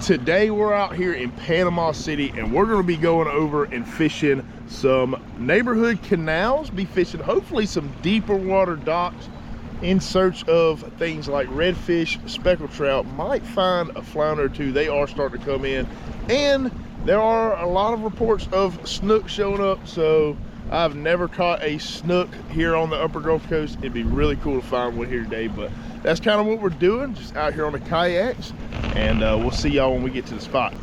Today we're out here in Panama City and we're going to be going over and fishing some neighborhood canals, be fishing hopefully some deeper water docks in search of things like redfish, speckled trout, might find a flounder or two. They are starting to come in, and there are a lot of reports of snook showing up. So I've never caught a snook here on the upper Gulf Coast. It'd be really cool to find one here today, but that's kind of what we're doing, just out here on the kayaks, and we'll see y'all when we get to the spot.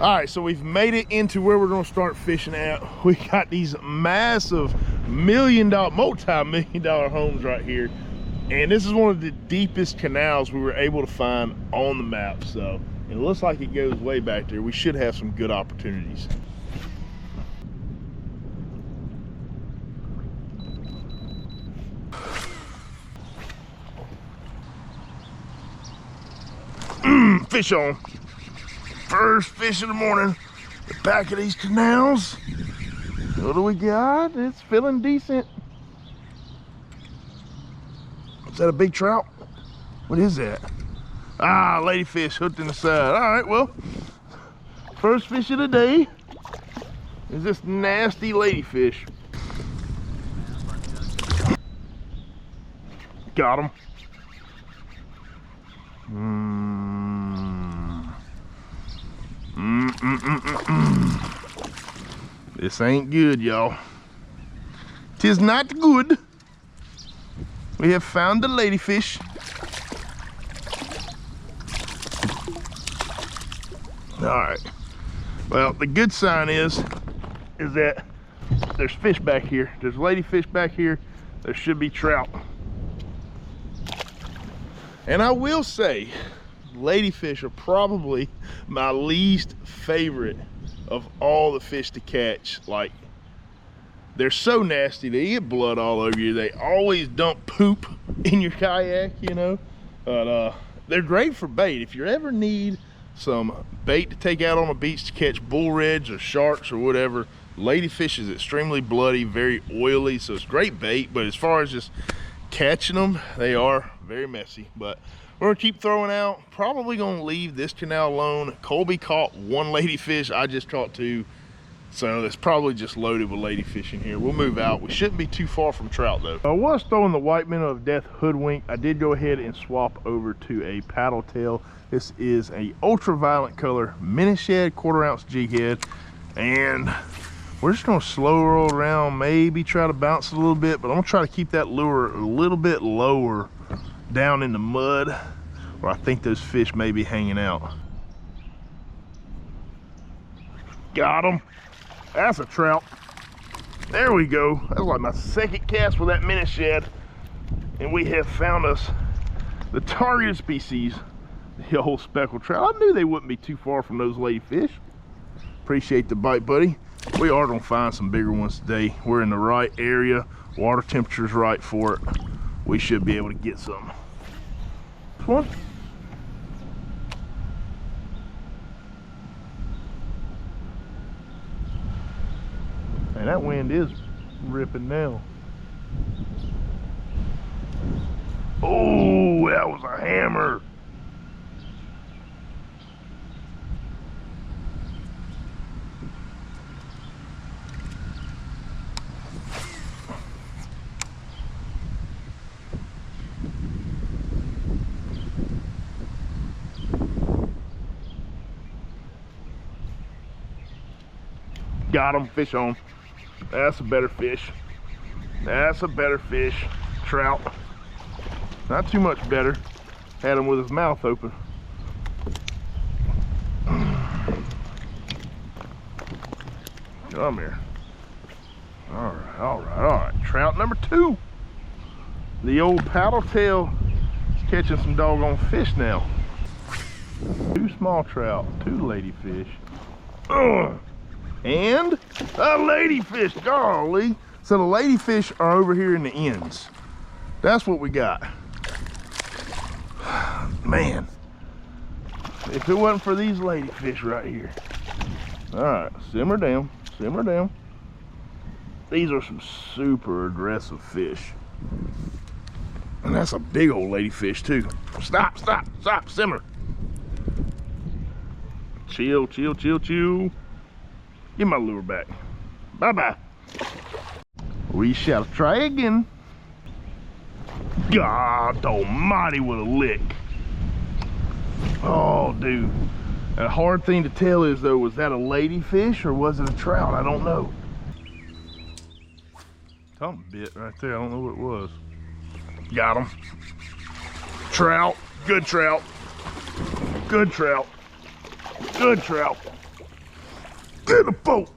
All right, so we've made it into where we're gonna start fishing at. We got these massive multi-million-dollar homes right here, and this is one of the deepest canals we were able to find on the map. So it looks like it goes way back there. We should have some good opportunities. Fish on. First fish of the morning. The back of these canals. What do we got? It's feeling decent. Is that a big trout? What is that? Ah, ladyfish hooked in the side. All right, well, first fish of the day is this nasty ladyfish. Got him. This ain't good, y'all. 'Tis not good. We have found the ladyfish. All right. Well, the good sign is that there's fish back here. There's ladyfish back here. There should be trout. And I will say, ladyfish are probably my least favorite of all the fish to catch. Like, they're so nasty. They get blood all over you. They always dump poop in your kayak, you know. But they're great for bait. If you ever need some bait to take out on the beach to catch bull reds or sharks or whatever, ladyfish is extremely bloody, very oily, so it's great bait. But as far as just catching them, they are very messy. But we're gonna keep throwing out. Probably gonna leave this canal alone. Colby caught one ladyfish. I just caught two, so it's probably just loaded with ladyfish in here. We'll move out. We shouldn't be too far from trout though. I was throwing the white minnow of death hoodwink. I did go ahead and swap over to a paddle tail. This is a ultraviolet color minnow shed, 1/4 ounce jig head, and we're just gonna slow roll around, maybe try to bounce it a little bit, but I'm gonna try to keep that lure a little bit lower down in the mud where I think those fish may be hanging out. Got him. That's a trout. There we go. That's like my second cast with that minnow shed, and we have found us the targeted species, the old speckled trout. I knew they wouldn't be too far from those ladyfish. Appreciate the bite, buddy. We are gonna find some bigger ones today. We're in the right area. Water temperature's right for it. We should be able to get some. One. And that wind is ripping now. Oh, that was a hammer. Got him. Fish on. That's a better fish. That's a better fish. Trout. Not too much better. Had him with his mouth open. Come here. All right, all right, all right. Trout number 2. The old paddle tail is catching some doggone fish now. 2 small trout, 2 ladyfish. And a ladyfish, golly. So the ladyfish are over here in the ends. That's what we got. Man, if it wasn't for these ladyfish right here. All right, simmer down, simmer down. These are some super aggressive fish. And that's a big old ladyfish too. Stop, stop, stop, simmer. Chill, chill, chill, chill. Give my lure back. Bye-bye. We shall try again. God almighty, what a lick. Oh, dude. A hard thing to tell is, though, was that a ladyfish or was it a trout? I don't know. Something bit right there. I don't know what it was. Got him. Trout. Good trout. Good trout. Good trout. Get the boat.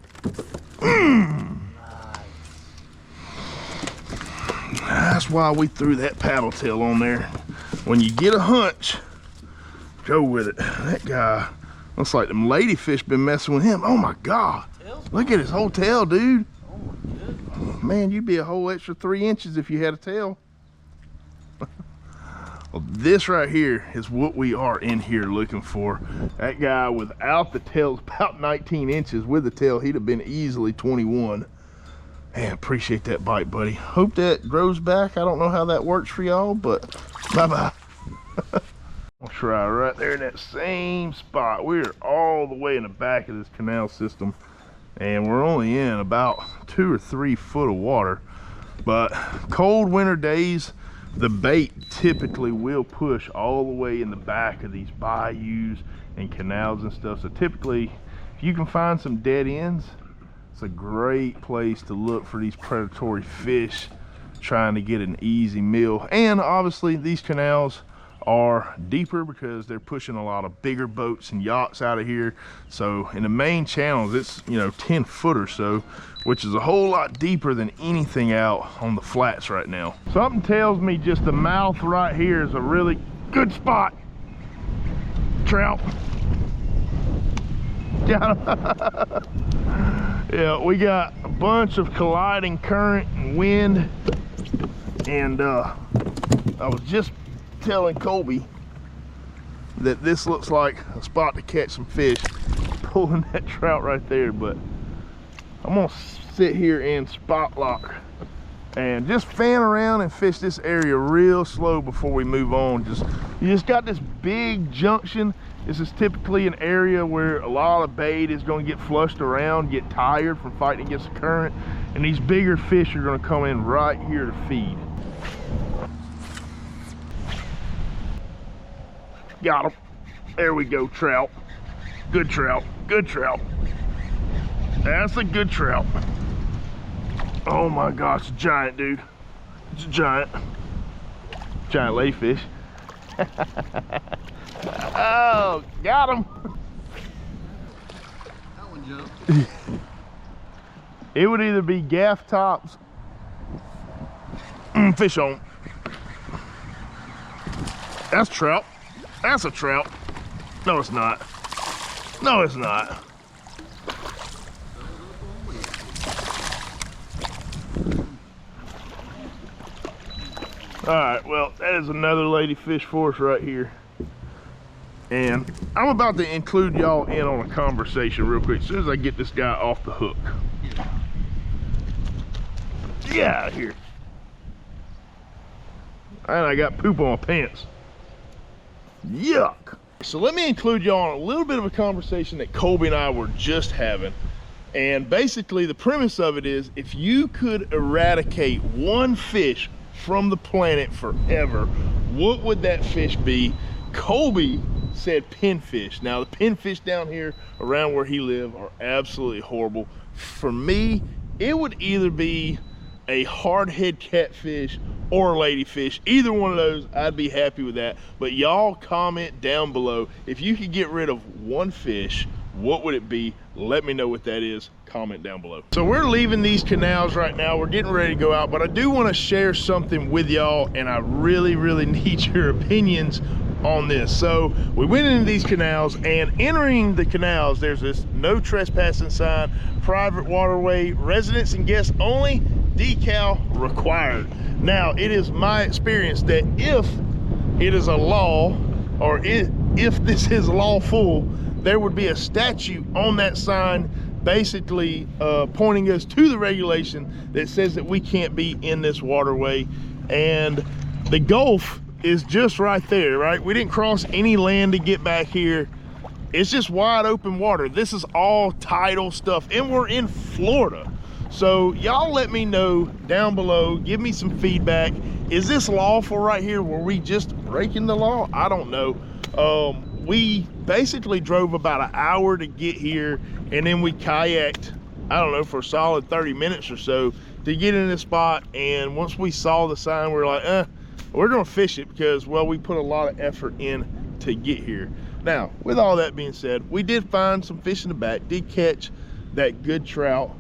That's why we threw that paddle tail on there. When you get a hunch, go with it. That guy looks like them ladyfish been messing with him. Oh my God. Look at his whole tail, dude. Oh my goodness. Man, you'd be a whole extra 3 inches if you had a tail. Well, this right here is what we are in here looking for. That guy without the tail is about 19 inches. With the tail, he'd have been easily 21. Man, appreciate that bite, buddy. Hope that grows back. I don't know how that works for y'all, but bye-bye. I'll try right there in that same spot. We're all the way in the back of this canal system, and we're only in about 2 or 3 foot of water. But cold winter days, the bait typically will push all the way in the back of these bayous and canals and stuff. So typically, if you can find some dead ends, it's a great place to look for these predatory fish trying to get an easy meal. And obviously these canals are deeper because they're pushing a lot of bigger boats and yachts out of here. So in the main channels, it's, you know, 10 foot or so, which is a whole lot deeper than anything out on the flats right now. Something tells me just the mouth right here is a really good spot. Trout. Got him. Yeah, we got a bunch of colliding current and wind, and I was just telling Colby that this looks like a spot to catch some fish. Pulling that trout right there, but I'm gonna sit here and spot lock and just fan around and fish this area real slow before we move on. You just got this big junction. This is typically an area where a lot of bait is going to get flushed around, get tired from fighting against the current, and these bigger fish are going to come in right here to feed. Got him. There we go, trout. Good trout, good trout. That's a good trout. Oh my gosh, giant, dude. It's a giant. Giant ladyfish. Oh, got him. That one jumped. It would either be gaff tops. Fish on. That's trout. That's a trout. No, it's not. No, it's not. All right, well, that is another ladyfish for us right here. And I'm about to include y'all in on a conversation real quick as soon as I get this guy off the hook. Get out of here. And I got poop on my pants. Yuck. So let me include y'all in a little bit of a conversation that Colby and I were just having. And basically the premise of it is, if you could eradicate one fish from the planet forever, what would that fish be? Colby said pinfish. Now the pinfish down here around where he lives are absolutely horrible. For me, it would either be a hardhead catfish or a ladyfish. Either one of those, I'd be happy with that. But y'all comment down below, if you could get rid of one fish, what would it be? Let me know what that is. Comment down below. So we're leaving these canals right now. We're getting ready to go out, but I do want to share something with y'all, and I really need your opinions on this. So we went into these canals, and entering the canals, there's this no trespassing sign, private waterway, residents and guests only, decal required. Now, it is my experience that if it is a law, or if this is lawful, there would be a statute on that sign basically pointing us to the regulation that says that we can't be in this waterway. And the Gulf is just right there, right? We didn't cross any land to get back here. It's just wide open water. This is all tidal stuff, and we're in Florida. So y'all let me know down below, give me some feedback. Is this lawful right here? Were we just breaking the law? I don't know. We basically drove about an hour to get here, and then we kayaked, I don't know, for a solid 30 minutes or so to get in this spot. And once we saw the sign, we were like, we're gonna fish it because, well, we put a lot of effort in to get here. Now, with all that being said, we did find some fish in the back, did catch that good trout,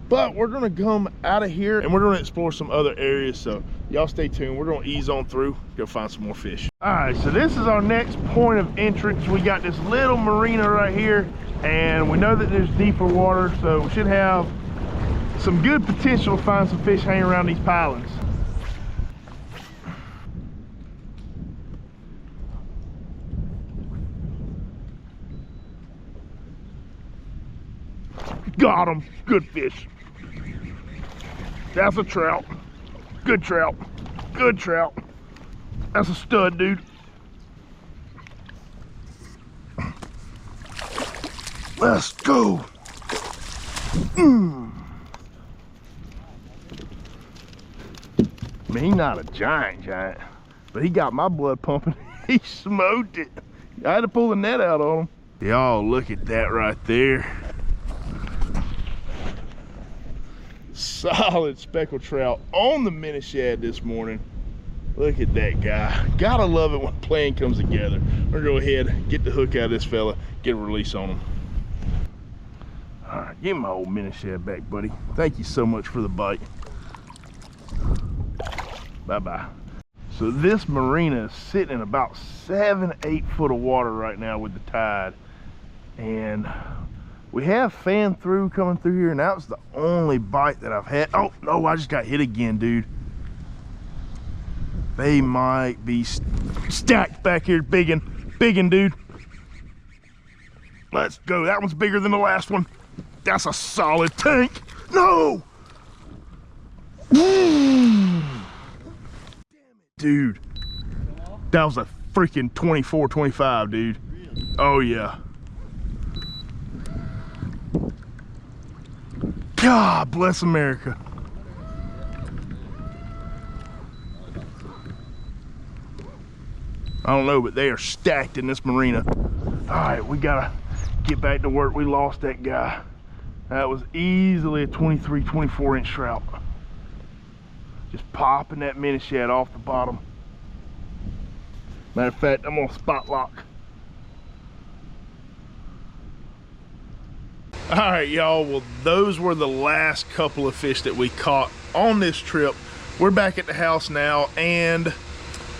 but we're gonna come out of here and we're gonna explore some other areas. So y'all stay tuned. We're gonna ease on through, go find some more fish. All right, so this is our next point of entrance. We got this little marina right here, and we know that there's deeper water, so we should have some good potential to find some fish hanging around these pilings. Got him. Good fish. That's a trout. Good trout. Good trout. That's a stud, dude. Let's go. I mean, he's not a giant, but he got my blood pumping. He smoked it. I had to pull the net out on him. Y'all, look at that right there. Solid speckled trout on the mini shad this morning. Look at that guy. Gotta love it when a plan comes together. We're gonna go ahead, get the hook out of this fella, get a release on him. All right, give me my old mini shad back, buddy. Thank you so much for the bite. Bye-bye. So this marina is sitting in about 7-8 foot of water right now with the tide. And we have fan through coming through here, and that was the only bite that I've had. Oh, no, I just got hit again, dude. They might be stacked back here. Biggin, dude. Let's go. That one's bigger than the last one. That's a solid tank. No! Damn it, dude. That was a freaking 24, 25, dude. Oh, yeah. God bless America. I don't know, but they are stacked in this marina. All right, we gotta get back to work. We lost that guy. That was easily a 23, 24 inch trout. Just popping that mini shad off the bottom. Matter of fact, I'm gonna spot lock. All right, y'all, well, those were the last couple of fish that we caught on this trip. We're back at the house now, and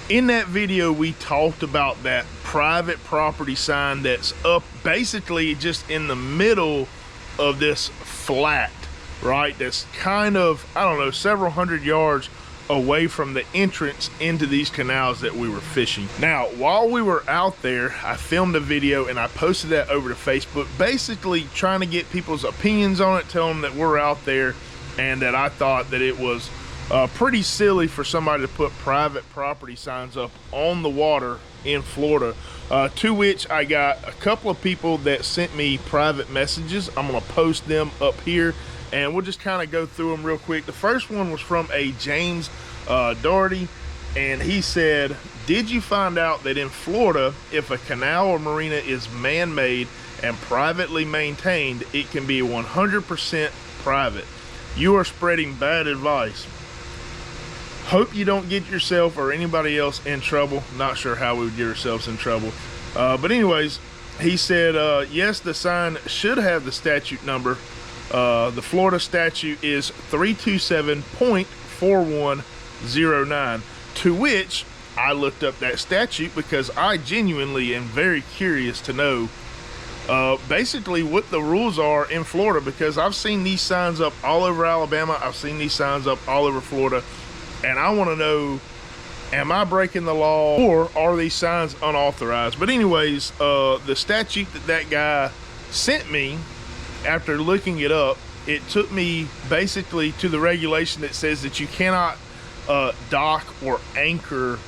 in that video, we talked about that private property sign that's up basically just in the middle of this flat, right? That's kind of, I don't know, several hundred yards away from the entrance into these canals that we were fishing. Now, while we were out there, I filmed a video and I posted that over to Facebook, basically trying to get people's opinions on it, tell them that we're out there and that I thought that it was pretty silly for somebody to put private property signs up on the water in Florida, to which I got a couple of people that sent me private messages. I'm gonna post them up here and we'll just kind of go through them real quick. The first one was from a James Doherty, and he said, did you find out that in Florida, if a canal or marina is man-made and privately maintained, it can be 100% private? You are spreading bad advice. Hope you don't get yourself or anybody else in trouble. Not sure how we would get ourselves in trouble. But anyways, he said, yes, the sign should have the statute number. The Florida statute is 327.4109, to which I looked up that statute because I genuinely am very curious to know basically what the rules are in Florida, because I've seen these signs up all over Alabama. I've seen these signs up all over Florida, and I want to know, am I breaking the law or are these signs unauthorized? But anyways, the statute that guy sent me, after looking it up, it took me basically to the regulation that says that you cannot dock or anchor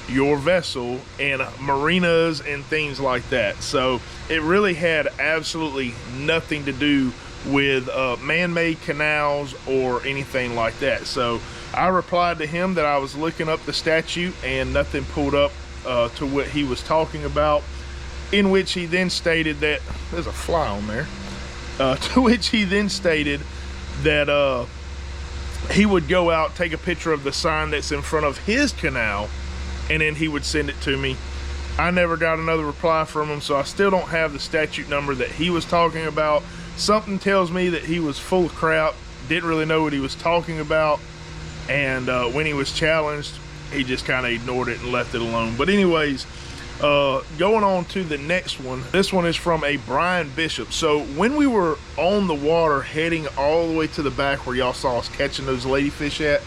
your vessel in marinas and things like that. So it really had absolutely nothing to do with man-made canals or anything like that. So I replied to him that I was looking up the statute and nothing pulled up to what he was talking about, in which he then stated that there's a fly on there, to which he then stated that he would go out, take a picture of the sign that's in front of his canal, and then he would send it to me. I never got another reply from him, so I still don't have the statute number that he was talking about. Something tells me that he was full of crap, didn't really know what he was talking about, and when he was challenged, he just kind of ignored it and left it alone. But anyways, going on to the next one. This one is from a Brian Bishop. So when we were on the water heading all the way to the back where y'all saw us catching those ladyfish at,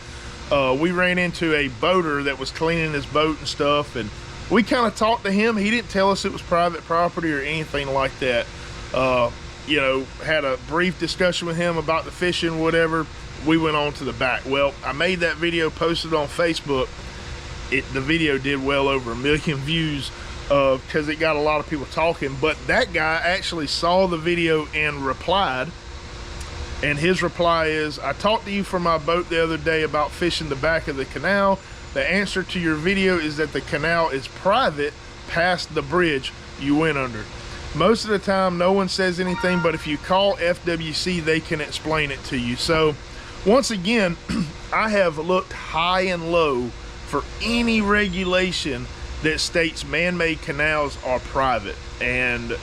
we ran into a boater that was cleaning his boat and stuff, and we kind of talked to him. He didn't tell us it was private property or anything like that. You know, had a brief discussion with him about the fishing, whatever. We went on to the back. Well, I made that video, posted on Facebook. The video did well over 1 million views because it got a lot of people talking. But that guy actually saw the video and replied. And his reply is, I talked to you from my boat the other day about fishing the back of the canal. The answer to your video is that the canal is private past the bridge you went under. Most of the time, no one says anything, but if you call FWC, they can explain it to you. So, once again, I have looked high and low for any regulation that states man-made canals are private. And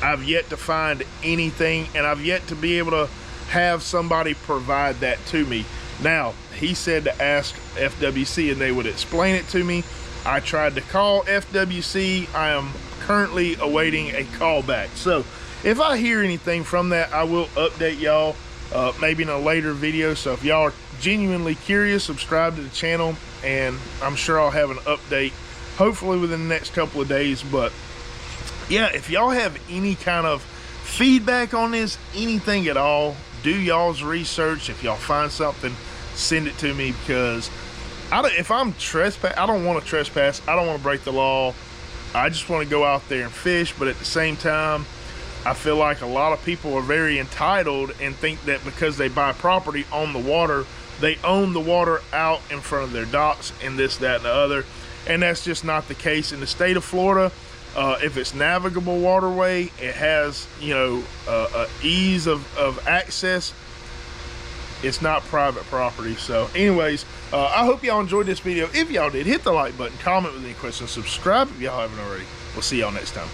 I've yet to find anything, and I've yet to be able to have somebody provide that to me. Now, he said to ask FWC and they would explain it to me. I tried to call FWC. I am currently awaiting a call back. So if I hear anything from that, I will update y'all maybe in a later video. So if y'all are genuinely curious, subscribe to the channel, and I'm sure I'll have an update hopefully within the next couple of days. But yeah, if y'all have any kind of feedback on this, anything at all, do y'all's research. If y'all find something, send it to me, because if I'm trespass, I don't want to trespass. I don't want to break the law. I just want to go out there and fish. But at the same time, I feel like a lot of people are very entitled and think that because they buy property on the water, they own the water out in front of their docks and this, that, and the other. And that's just not the case in the state of Florida. If it's navigable waterway, it has, you know, ease of access. It's not private property. So anyways, I hope y'all enjoyed this video. If y'all did, hit the like button, comment with any questions, subscribe if y'all haven't already. We'll see y'all next time.